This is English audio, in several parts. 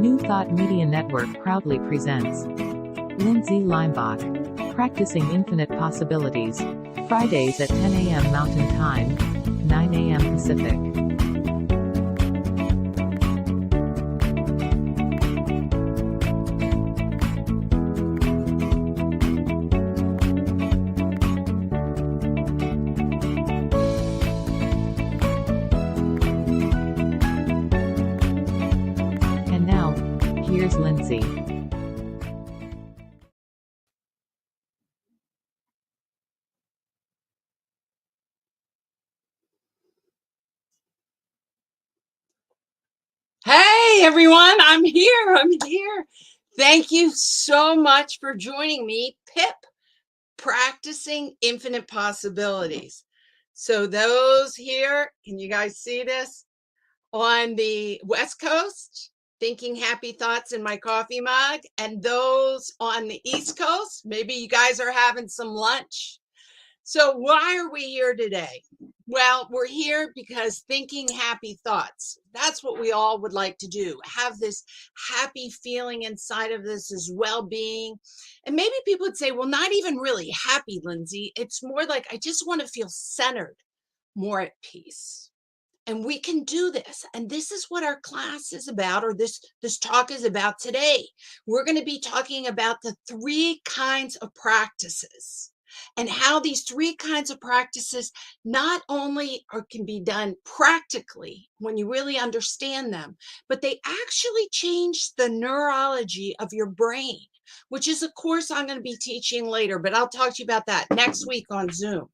New Thought Media Network proudly presents Lindsay Leimbach, Practicing Infinite Possibilities, Fridays at 10 a.m. Mountain Time, 9 a.m. Pacific. And now, here's Lindsay. Hey everyone, I'm here. Thank you so much for joining me, PIP, Practicing Infinite Possibilities. So those here, can you guys see this? On the West Coast, thinking happy thoughts in my coffee mug, and those on the East Coast, maybe you guys are having some lunch. So why are we here today? Well, we're here because thinking happy thoughts, that's what we all would like to do. Have this happy feeling inside of this as well-being. And maybe people would say, well, not even really happy, Lindsay. It's more like, I just want to feel centered, more at peace. And we can do this. And this is what our class is about, or this talk is about today. We're going to be talking about the 3 kinds of practices, and how these 3 kinds of practices not only can be done practically when you really understand them, but they actually change the neurology of your brain, which is a course I'm going to be teaching later, but I'll talk to you about that next week on Zoom.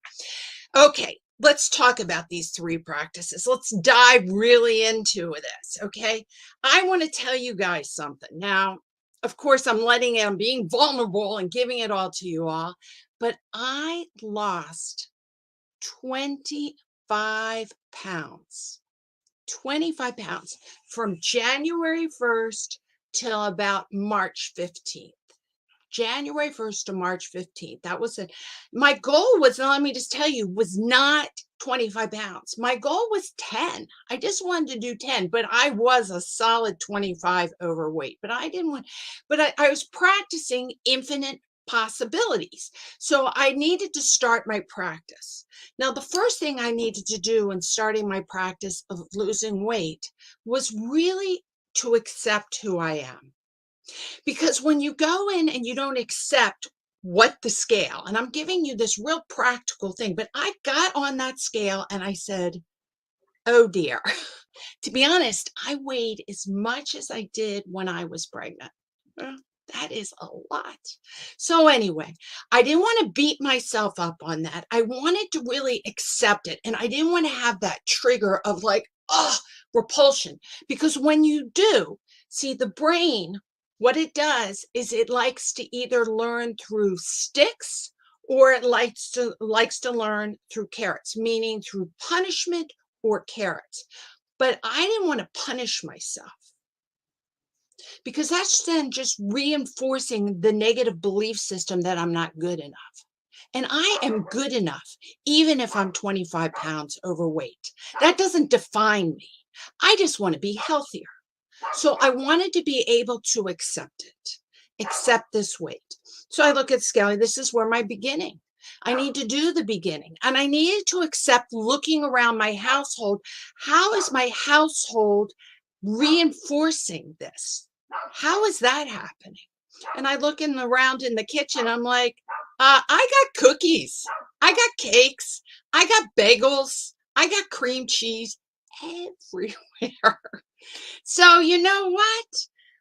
Okay, let's talk about these 3 practices. Let's dive really into this, okay? I want to tell you guys something. Now, of course, I'm being vulnerable and giving it all to you all, but I lost 25 pounds. 25 pounds from January 1st till about March 15th. January 1st to March 15th. That was it. My goal was, let me just tell you, was not 25 pounds. My goal was 10. I just wanted to do 10, but I was a solid 25 overweight. But I didn't want, but I was practicing infinite possibilities. So I needed to start my practice. Now, the first thing I needed to do in starting my practice of losing weight was really to accept who I am. Because when you go in and you don't accept what the scale, and I'm giving you this real practical thing, but I got on that scale and I said, oh dear. To be honest, I weighed as much as I did when I was pregnant. That is a lot. So anyway, I didn't want to beat myself up on that. I wanted to really accept it. And I didn't want to have that trigger of like, oh, repulsion. Because when you do, see, the brain, what it does is it likes to either learn through sticks or it likes to learn through carrots, meaning through punishment or carrots. But I didn't want to punish myself, because that's then just reinforcing the negative belief system that I'm not good enough. And I am good enough, even if I'm 25 pounds overweight. That doesn't define me. I just want to be healthier. So I wanted to be able to accept it, accept this weight. So I look at scaling. This is where my beginning. I need to do the beginning. And I needed to accept looking around my household. How is my household reinforcing this? How is that happening? And I look around in the kitchen. I'm like, I got cookies. I got cakes. I got bagels. I got cream cheese everywhere. So you know what?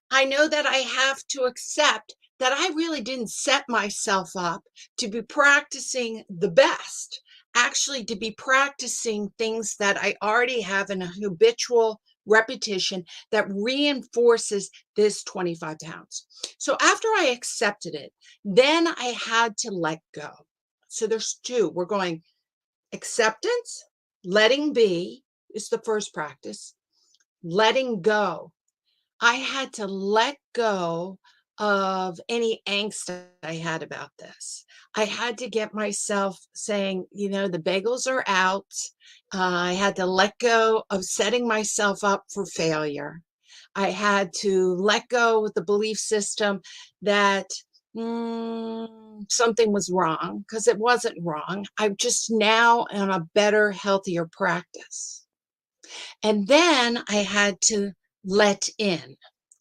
I know that I have to accept that I really didn't set myself up to be practicing the best, actually to be practicing things that I already have in a habitual repetition that reinforces this 25 pounds. So after I accepted it, then I had to let go. So there's 2. We're going acceptance, letting be is the first practice. Letting go. I had to let go of any angst I had about this. I had to get myself saying, you know, the bagels are out. I had to let go of setting myself up for failure. I had to let go with the belief system that something was wrong, because it wasn't wrong. I'm just now on a better, healthier practice. And then I had to let in.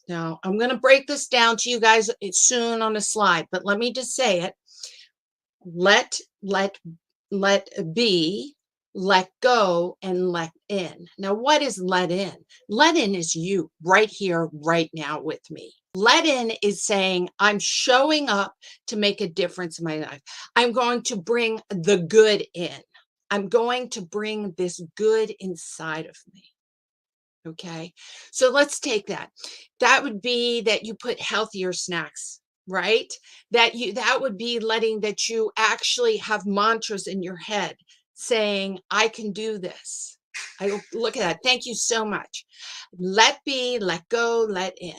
Now, I'm going to break this down to you guys soon on a slide, but let me just say it. Let, let, let be, let go, and let in. Now, what is let in? Let in is you right here, right now with me. Let in is saying, I'm showing up to make a difference in my life. I'm going to bring the good in. I'm going to bring this good inside of me. Okay. So let's take that. That would be that you put healthier snacks, right? That would be letting that you actually have mantras in your head saying, I can do this. I look at that. Thank you so much. Let be, let go, let in.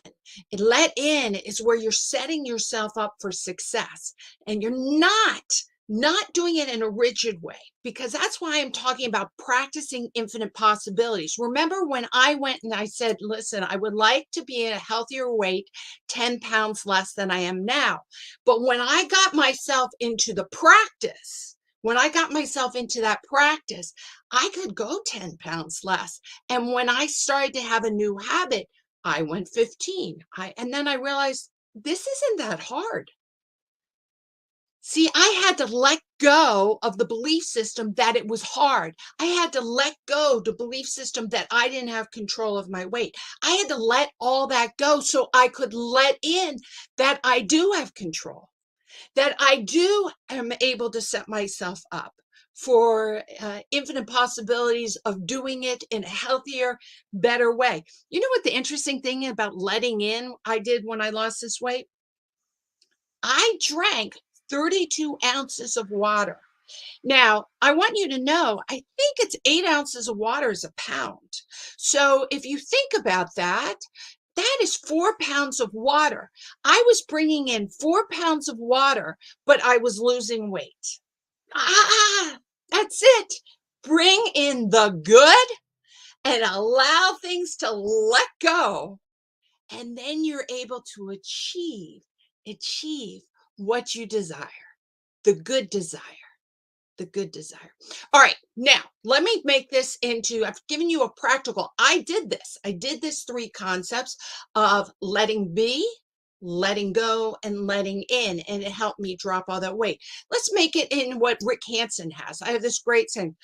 And let in is where you're setting yourself up for success, and you're not doing it in a rigid way, because that's why I'm talking about practicing infinite possibilities. Remember when I went and I said, listen, I would like to be at a healthier weight, 10 pounds less than I am now. But when I got myself into the practice, when I got myself into that practice, I could go 10 pounds less. And when I started to have a new habit, I went 15. And then I realized this isn't that hard. See, I had to let go of the belief system that it was hard. I had to let go the belief system that I didn't have control of my weight. I had to let all that go so I could let in that I do have control, that I do am able to set myself up for infinite possibilities of doing it in a healthier, better way. You know what the interesting thing about letting in I did when I lost this weight? I drank 32 ounces of water. Now, I want you to know, I think it's 8 ounces of water is a pound. So if you think about that, that is 4 pounds of water. I was bringing in 4 pounds of water, but I was losing weight. That's it. Bring in the good and allow things to let go. And then you're able to achieve what you desire, the good desire. The good desire. All right, now let me make this into, I've given you a practical. I did this 3 concepts of letting be, letting go, and letting in, and it helped me drop all that weight. Let's make it in what Rick Hansen has. I have this great saying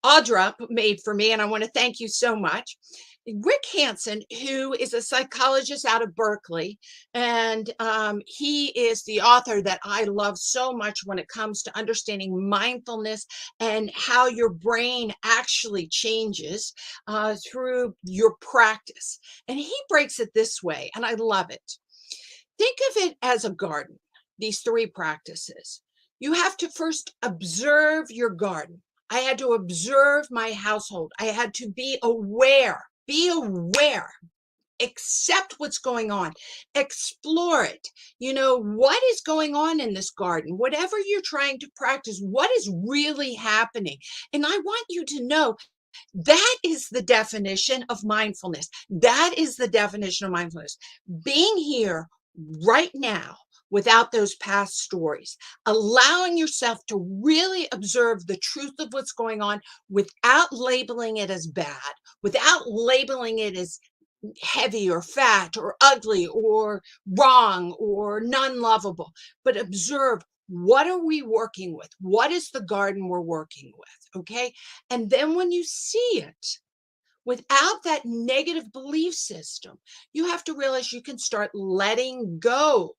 Audra made for me, and I want to thank you so much. Rick Hansen, who is a psychologist out of Berkeley, and he is the author that I love so much when it comes to understanding mindfulness and how your brain actually changes through your practice. And he breaks it this way, and I love it. Think of it as a garden, these 3 practices. You have to first observe your garden. I had to observe my household. I had to be aware, accept what's going on, explore it. You know, what is going on in this garden? Whatever you're trying to practice, what is really happening? And I want you to know that is the definition of mindfulness. That is the definition of mindfulness. Being here right now without those past stories, allowing yourself to really observe the truth of what's going on without labeling it as bad, without labeling it as heavy or fat or ugly or wrong or non-lovable, but observe, what are we working with? What is the garden we're working with? Okay. And then when you see it without that negative belief system, you have to realize you can start letting go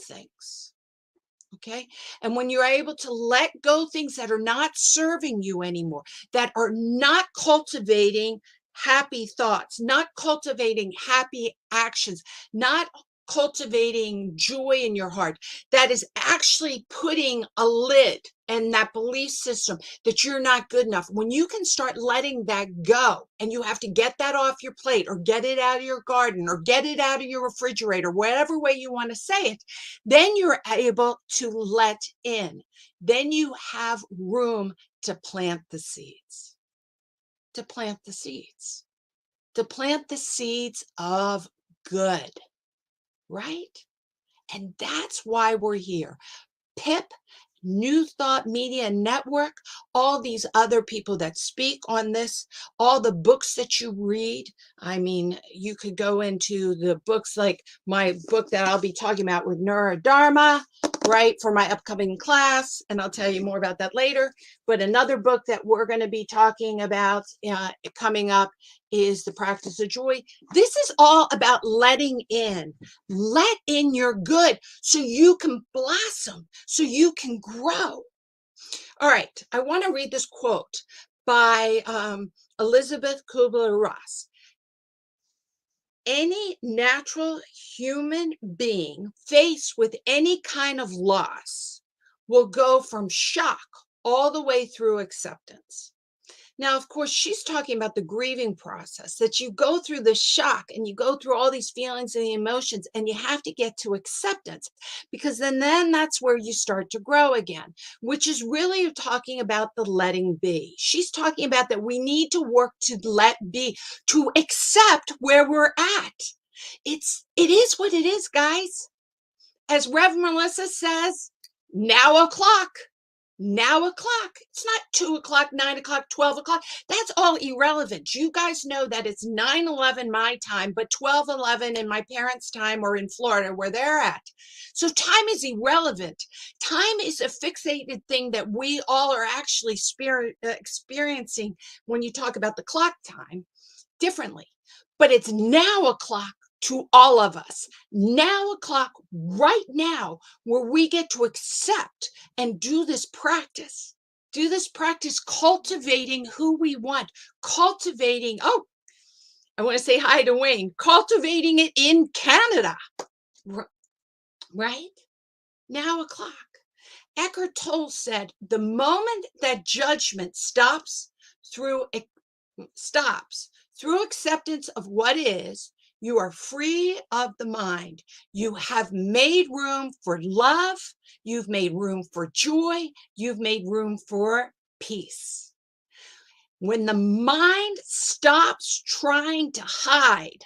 things. Okay. And when you're able to let go things that are not serving you anymore, that are not cultivating happy thoughts, not cultivating happy actions, not cultivating joy in your heart, that is actually putting a lid and that belief system that you're not good enough. When you can start letting that go, and you have to get that off your plate or get it out of your garden or get it out of your refrigerator, whatever way you want to say it, then you're able to let in. Then you have room to plant the seeds, to plant the seeds. to plant the seeds of good, right? And that's why we're here. PIP, New Thought Media Network, all these other people that speak on this, all the books that you read. I mean, you could go into the books like my book that I'll be talking about with Neurodharma, right, for my upcoming class, and I'll tell you more about that later. But another book that we're going to be talking about coming up is The Practice of Joy. This is all about letting in. Let in your good so you can blossom, so you can grow. All right, I want to read this quote by Elizabeth Kubler-Ross. Any natural human being faced with any kind of loss will go from shock all the way through acceptance. Now, of course, she's talking about the grieving process, that you go through the shock and you go through all these feelings and the emotions, and you have to get to acceptance, because then that's where you start to grow again, which is really talking about the letting be. She's talking about that we need to work to let be, to accept where we're at. It is what it is, guys. As Rev Melissa says, now o'clock. Now o'clock. It's not 2 o'clock, 9 o'clock, 12 o'clock. That's all irrelevant. You guys know that it's 9:11 my time, but 12:11 in my parents' time or in Florida where they're at. So time is irrelevant. Time is a fixated thing that we all are actually experiencing when you talk about the clock time differently. But it's now o'clock to all of us. Now o'clock right now, where we get to accept and do this practice. Do this practice cultivating who we want, cultivating, oh, I want to say hi to Wayne, cultivating it in Canada, right? Now o'clock. Eckhart Tolle said, the moment that judgment stops through acceptance of what is, you are free of the mind. You have made room for love. You've made room for joy. You've made room for peace. When the mind stops trying to hide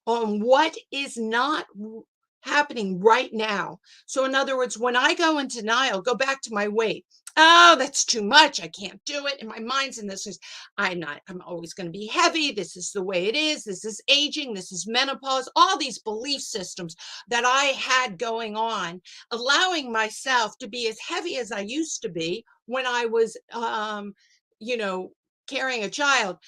on what is not happening right now. So in other words, when I go in denial, go back to my weight. Oh, that's too much. I can't do it. And my mind's in this. I'm always going to be heavy. This is the way it is. This is aging. This is menopause. All these belief systems that I had going on, allowing myself to be as heavy as I used to be when I was, carrying a child.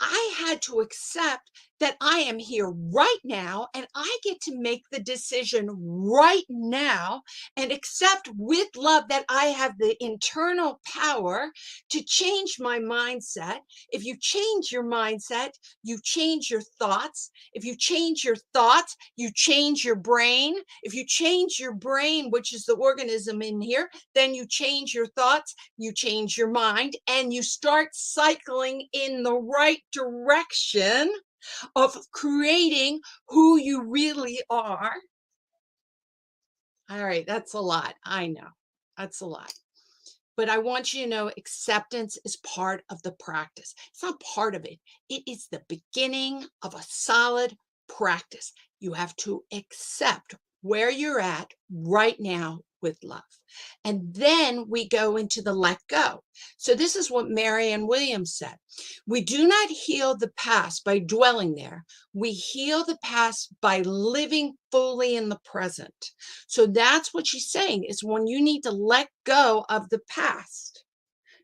I had to accept that I am here right now, and I get to make the decision right now and accept with love that I have the internal power to change my mindset. If you change your mindset, you change your thoughts. If you change your thoughts, you change your brain. If you change your brain, which is the organism in here, then you change your thoughts, you change your mind, and you start cycling in the right direction of creating who you really are. All right, that's a lot. I know that's a lot. But I want you to know acceptance is part of the practice. It's not part of it. It is the beginning of a solid practice. You have to accept where you're at right now with love. And then we go into the let go. So this is what Marianne Williams said. We do not heal the past by dwelling there. We heal the past by living fully in the present. So that's what she's saying, is when you need to let go of the past.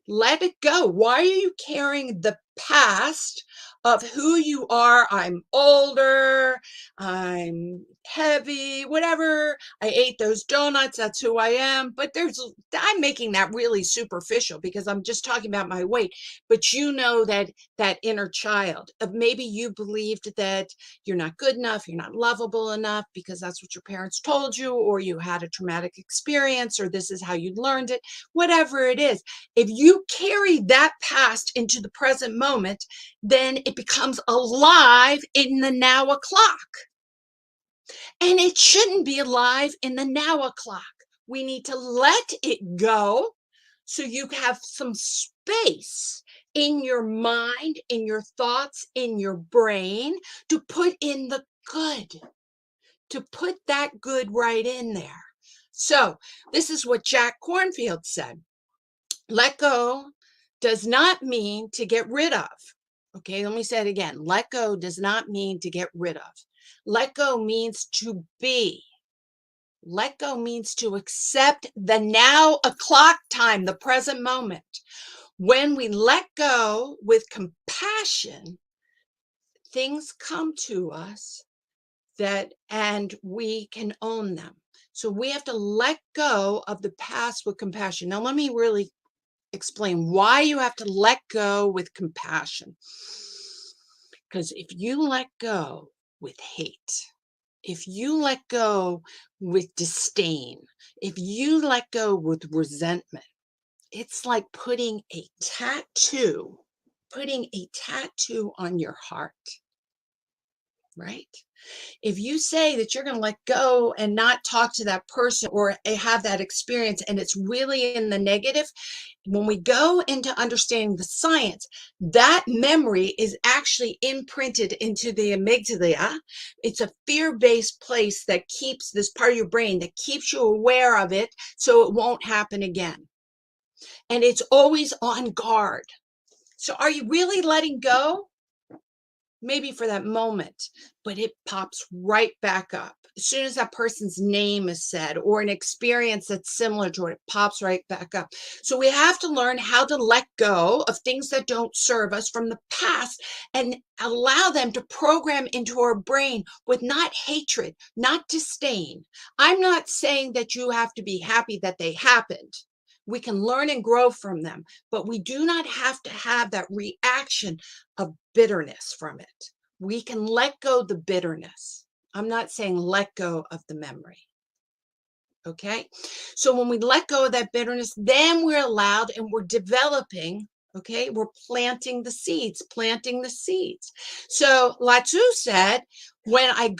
Let it go. Why are you carrying the past of who you are? I'm older, I'm heavy, whatever. I ate those donuts, that's who I am. But I'm making that really superficial because I'm just talking about my weight. But you know that inner child of maybe you believed that you're not good enough, you're not lovable enough because that's what your parents told you, or you had a traumatic experience, or this is how you learned it, whatever it is. If you carry that past into the present moment, then it becomes alive in the now o'clock. And it shouldn't be alive in the now o'clock. We need to let it go so you have some space in your mind, in your thoughts, in your brain, to put in the good, to put that good right in there. So this is what Jack Kornfield said. Let go does not mean to get rid of. Okay, let me say it again. Let go does not mean to get rid of. Let go means to be. Let go means to accept the now o'clock time, the present moment. When we let go with compassion, things come to us and we can own them. So we have to let go of the past with compassion. Now, let me really explain why you have to let go with compassion. Because if you let go with hate, if you let go with disdain, if you let go with resentment, it's like putting a tattoo on your heart, right? If you say that you're going to let go and not talk to that person or have that experience, and it's really in the negative, when we go into understanding the science, that memory is actually imprinted into the amygdala. It's a fear-based place that keeps this part of your brain, that keeps you aware of it so it won't happen again. And it's always on guard. So are you really letting go? Maybe for that moment, but it pops right back up. As soon as that person's name is said or an experience that's similar to it pops right back up. So we have to learn how to let go of things that don't serve us from the past and allow them to program into our brain with not hatred, not disdain. I'm not saying that you have to be happy that they happened. We can learn and grow from them, but we do not have to have that reaction of bitterness from it. We can let go the bitterness. I'm not saying let go of the memory. Okay? So when we let go of that bitterness, then we're allowed and we're developing, okay? We're planting the seeds. So Lao-Tzu said, when I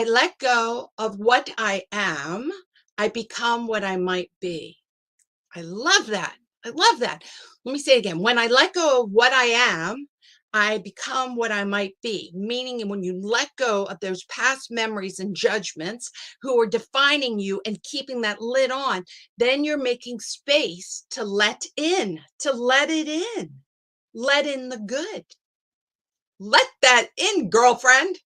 let go of what I am, I become what I might be. I love that. Let me say it again. When I let go of what I am, I become what I might be. Meaning, when you let go of those past memories and judgments who are defining you and keeping that lid on, then you're making space to let it in. Let in the good. Let that in, girlfriend.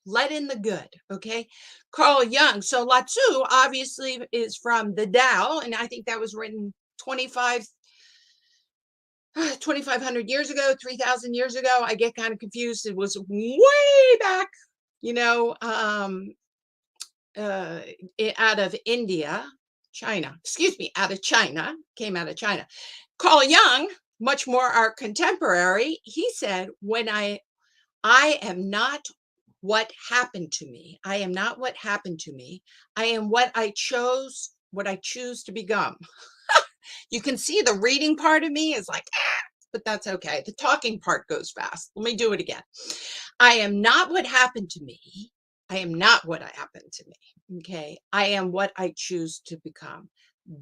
Let in the good, okay? Carl Jung. So Lao-Tzu obviously is from the Tao, and I think that was written 2,500 years ago, 3,000 years ago. I get kind of confused. It was way back, out of China, came out of China. Carl Jung, much more our contemporary, he said, when I am not what happened to me. I am not what happened to me. I am what I choose to become. You can see the reading part of me is like, but that's okay. The talking part goes fast. Let me do it again. I am not what happened to me. I am not what happened to me. Okay. I am what I choose to become.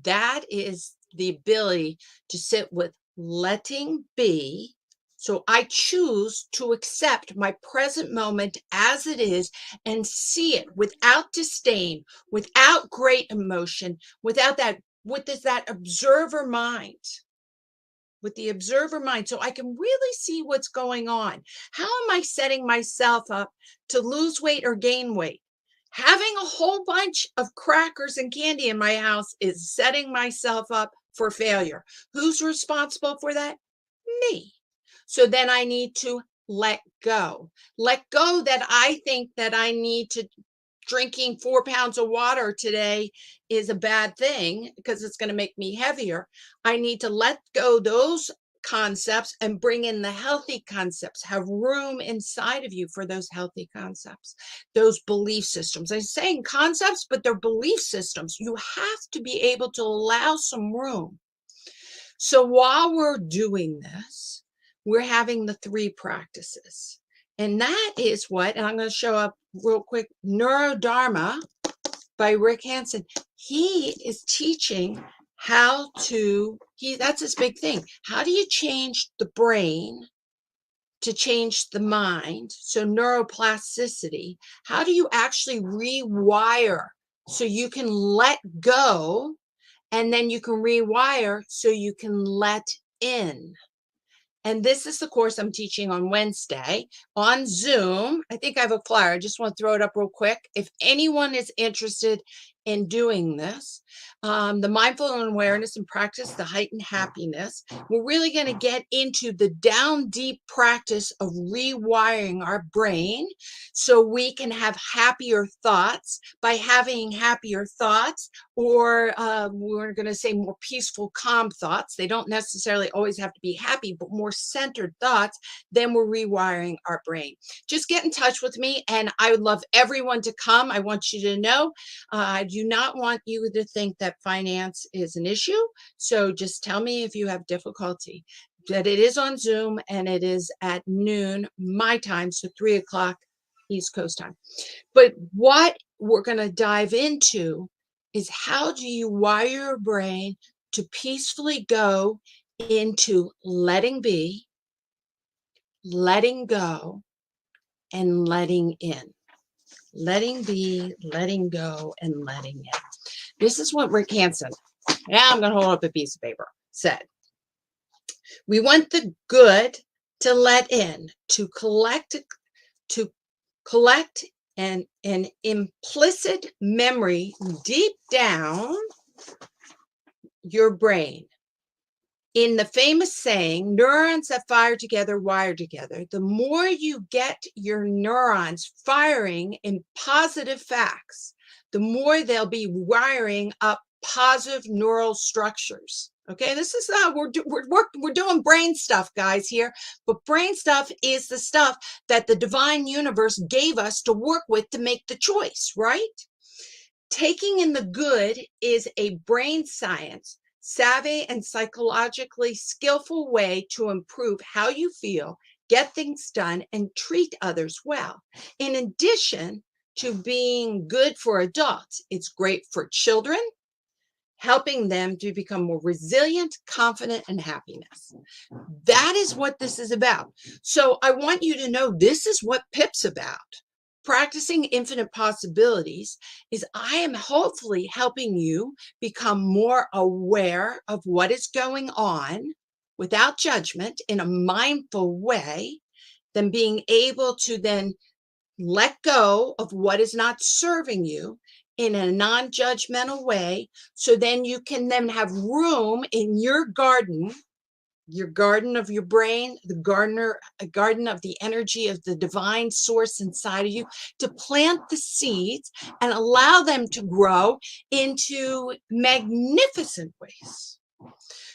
That is the ability to sit with letting be. So I choose to accept my present moment as it is and see it without disdain, without great emotion, without that, with that observer mind, so I can really see what's going on. How am I setting myself up to lose weight or gain weight? Having a whole bunch of crackers and candy in my house is setting myself up for failure. Who's responsible for that? Me. So then I need to let go. Let go that I think that I need to drinking 4 pounds of water today is a bad thing because it's going to make me heavier. I need to let go those concepts and bring in the healthy concepts. Have room inside of you for those healthy concepts, those belief systems. I'm saying concepts, but they're belief systems. You have to be able to allow some room. So while we're doing this, we're having the 3 practices. And that is what, and I'm going to show up real quick, Neurodharma by Rick Hansen. He is teaching that's his big thing. How do you change the brain to change the mind? So neuroplasticity, how do you actually rewire so you can let go, and then you can rewire so you can let in? And this is the course I'm teaching on Wednesday on Zoom. I think I have a flyer. I just want to throw it up real quick. If anyone is interested in doing this, the mindful awareness and practice, the heightened happiness, we're really going to get into the down deep practice of rewiring our brain so we can have happier thoughts. By having happier thoughts, or we're going to say more peaceful, calm thoughts, they don't necessarily always have to be happy, but more centered thoughts, then we're rewiring our brain. Just get in touch with me, and I would love everyone to come. I want you to know, I do not want you to think that finance is an issue. So just tell me if you have difficulty. But it is on Zoom, and it is at noon my time, so 3 o'clock East Coast time. But what we're going to dive into is, how do you wire your brain to peacefully go into letting be, letting go, and letting in. Letting be, letting go, and letting in. This is what Rick Hansen, I'm going to hold up a piece of paper, said. We want the good to let in, to collect an implicit memory deep down your brain. In the famous saying, neurons that fire together wire together, the more you get your neurons firing in positive facts, the more they'll be wiring up positive neural structures. Okay, this is how we're doing brain stuff, guys, here. But brain stuff is the stuff that the divine universe gave us to work with to make the choice, right? Taking in the good is a brain science, savvy and psychologically skillful way to improve how you feel, get things done, and treat others well. In addition to being good for adults, it's great for children, helping them to become more resilient, confident, and happiness. That is what this is about. So I want you to know, this is what PIP's about. Practicing infinite possibilities is, I am hopefully helping you become more aware of what is going on without judgment, in a mindful way, then being able to then let go of what is not serving you in a non-judgmental way, so then you can then have room in your garden of your brain, a garden of the energy of the divine source inside of you, to plant the seeds and allow them to grow into magnificent ways.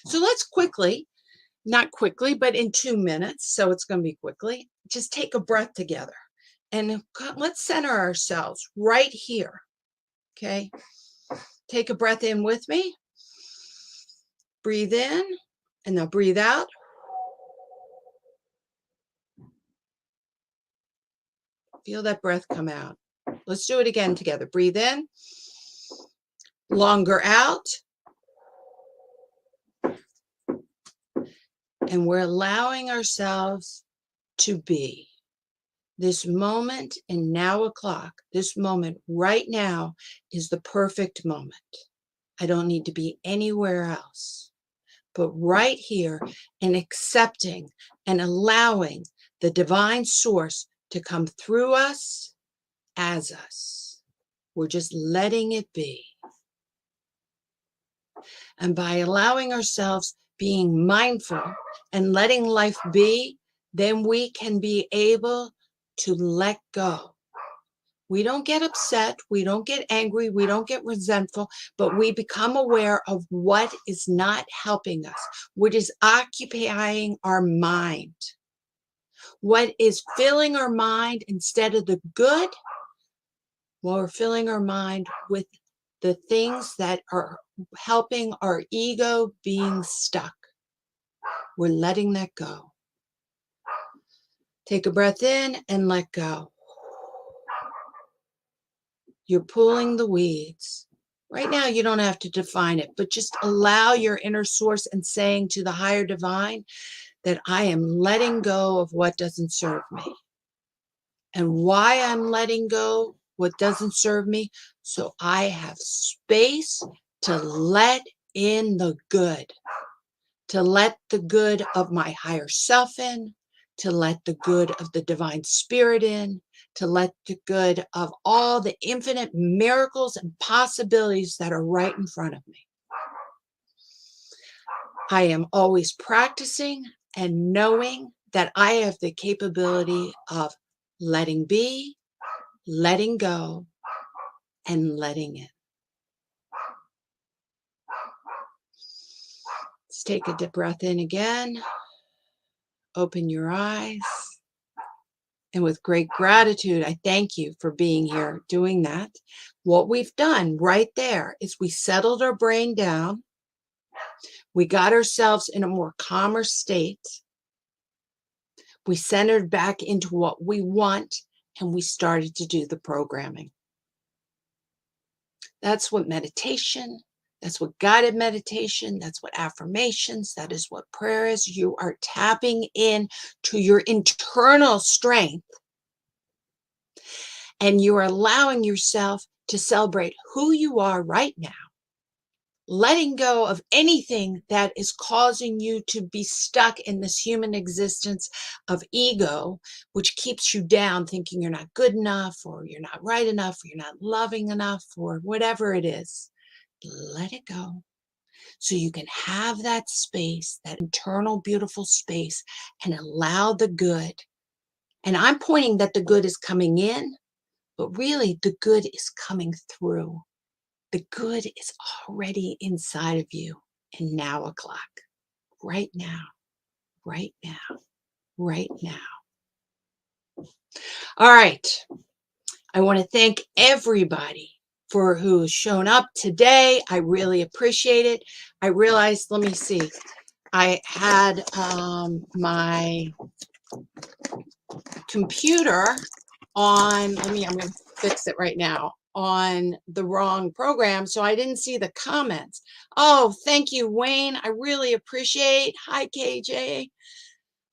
So let's quickly, not quickly, but in 2 minutes, so it's going to be quickly, just take a breath together. And let's center ourselves right here. Okay. Take a breath in with me. Breathe in, and now breathe out. Feel that breath come out. Let's do it again together. Breathe in, longer out. And we're allowing ourselves to be. This moment and now o'clock, this moment right now is the perfect moment. I don't need to be anywhere else, but right here, and accepting and allowing the divine source to come through us as us. We're just letting it be. And by allowing ourselves being mindful and letting life be, then we can be able to let go. We don't get upset, we don't get angry, we don't get resentful, but we become aware of what is not helping us, what is occupying our mind, what is filling our mind instead of the good. Well, we're filling our mind with the things that are helping our ego being stuck. We're letting that go. Take a breath in and let go. You're pulling the weeds. Right now, you don't have to define it, but just allow your inner source and saying to the higher divine that I am letting go of what doesn't serve me. And why I'm letting go what doesn't serve me, so I have space to let in the good, to let the good of my higher self in, to let the good of the divine spirit in, to let the good of all the infinite miracles and possibilities that are right in front of me. I am always practicing and knowing that I have the capability of letting be, letting go, and letting in. Let's take a deep breath in again. Open your eyes. And with great gratitude, I thank you for being here doing that. What we've done right there is we settled our brain down. We got ourselves in a more calmer state. We centered back into what we want, and we started to do the programming. That's what meditation, that's what guided meditation, that's what affirmations, that is what prayer is. You are tapping in to your internal strength, and you are allowing yourself to celebrate who you are right now, letting go of anything that is causing you to be stuck in this human existence of ego, which keeps you down, thinking you're not good enough, or you're not right enough, or you're not loving enough, or whatever it is. Let it go so you can have that space, that internal beautiful space, and allow the good. And I'm pointing that the good is coming in, but really the good is coming through. The good is already inside of you in now o'clock, right now, right now, right now. All right. I want to thank everybody for who's shown up today. I really appreciate it. I realized, let me see, I had my computer on, I'm going to fix it right now, on the wrong program, so I didn't see the comments. Oh, thank you, Wayne. I really appreciate. Hi, KJ.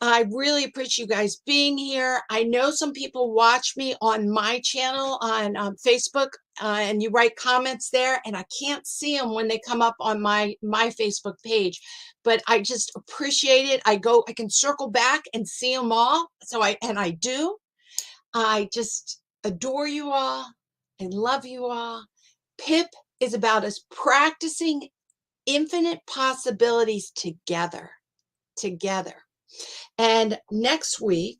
I really appreciate you guys being here. I know some people watch me on my channel on Facebook, and you write comments there, and I can't see them when they come up on my Facebook page. But I just appreciate it. I can circle back and see them all. So I do. I just adore you all. I love you all. PIP is about us practicing infinite possibilities together. And next week,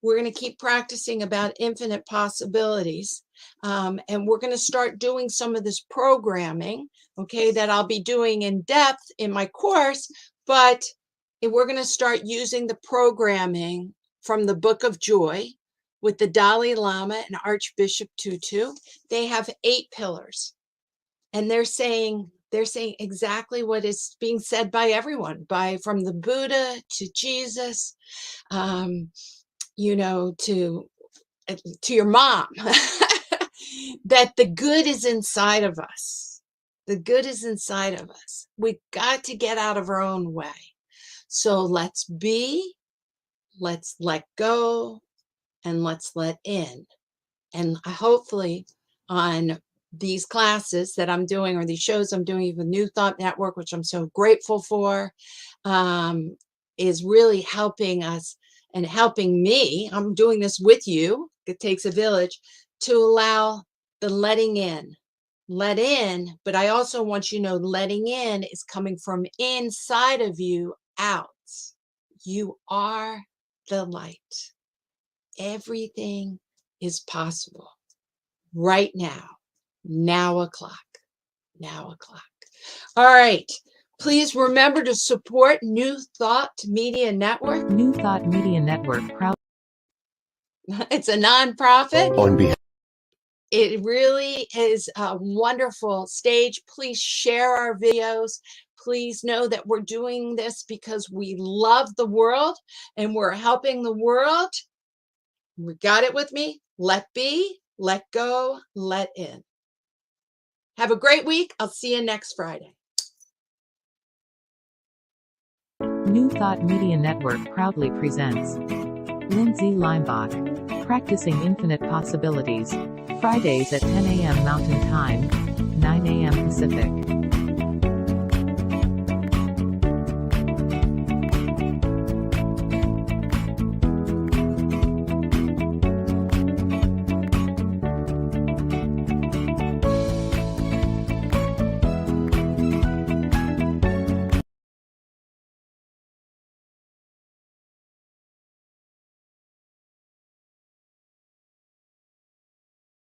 we're going to keep practicing about infinite possibilities. And we're going to start doing some of this programming, okay, that I'll be doing in depth in my course. But we're going to start using the programming from the Book of Joy with the Dalai Lama and Archbishop Tutu. They have 8 pillars. And they're saying exactly what is being said by everyone, from the Buddha to Jesus, you know, to your mom, that the good is inside of us. The good is inside of us. We got to get out of our own way. So let's be, let's let go, and let's let in. And hopefully on these classes that I'm doing, or these shows I'm doing with New Thought Network, which I'm so grateful for, is really helping us and helping me. I'm doing this with you. It takes a village to allow the letting in. Let in, but I also want you to know letting in is coming from inside of you out. You are the light. Everything is possible right now o'clock. All right. Please remember to support New Thought Media Network. New Thought Media Network proud. It's a nonprofit. On behalf. It really is a wonderful stage. Please share our videos. Please know that we're doing this because we love the world and we're helping the world. We got it with me? Let be, let go, let in. Have a great week. I'll see you next Friday. New Thought Media Network proudly presents Lindsay Leimbach, Practicing Infinite Possibilities, Fridays at 10 a.m. Mountain Time, 9 a.m. Pacific.